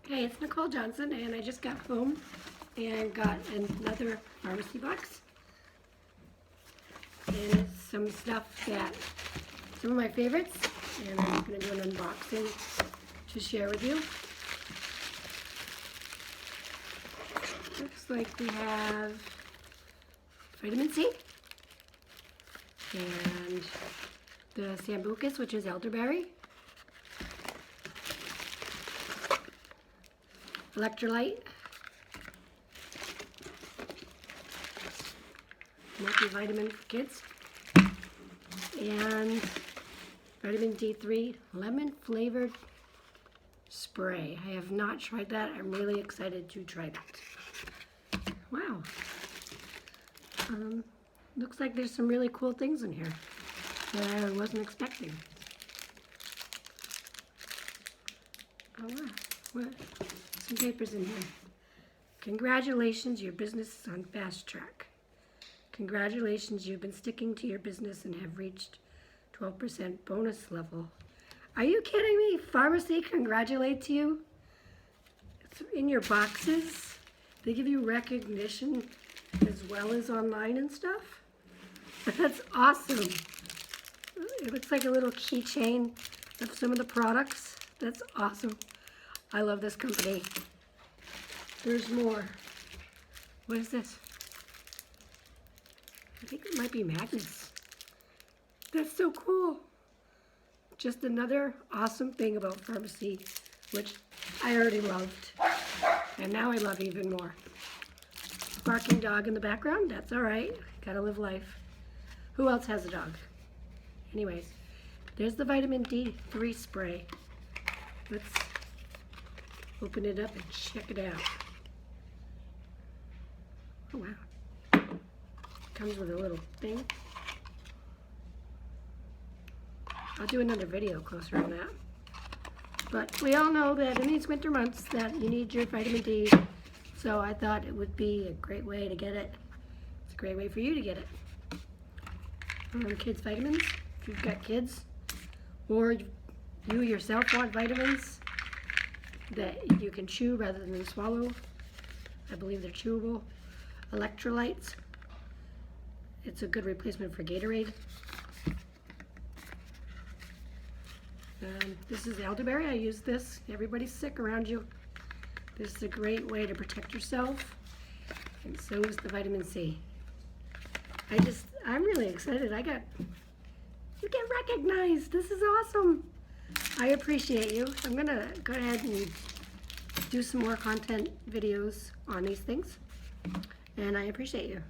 Hey, it's Nicole Johnson, and I just got home and got another pharmacy box. And it's some stuff some of my favorites, and I'm going to do an unboxing to share with you. Looks like we have vitamin C, and the sambucus, which is elderberry, electrolyte, multivitamin for kids, and vitamin D3 lemon flavored spray. I have not tried that. I'm really excited to try that. Wow. Looks like there's some really cool things in here that I wasn't expecting. Oh wow. What? Some papers in here. Congratulations, your business is on fast track. Congratulations, you've been sticking to your business and have reached 12% bonus level. Are you kidding me? Farmasi congratulates you? It's in your boxes. They give you recognition as well as online and stuff. That's awesome. It looks like a little keychain of some of the products. That's awesome. I love this company. There's more. What is this? I think it might be magnets. That's so cool. Just another awesome thing about Farmasi, which I already loved. And now I love even more. Barking dog in the background, that's all right. Gotta live life. Who else has a dog? Anyways, there's the vitamin D3 spray. Let's open it up and check it out. Oh wow. Comes with a little thing. I'll do another video closer on that. But we all know that in these winter months that you need your vitamin D. So I thought it would be a great way to get it. It's a great way for you to get it. Kids vitamins, if you've got kids, or you yourself want vitamins that you can chew rather than swallow. I believe they're chewable. Electrolytes. It's a good replacement for Gatorade. This is elderberry. I use this. Everybody's sick around you. This is a great way to protect yourself. And so is the vitamin C. I'm really excited. You get recognized. This is awesome. I appreciate you. I'm gonna go ahead and do some more content videos on these things. And I appreciate you.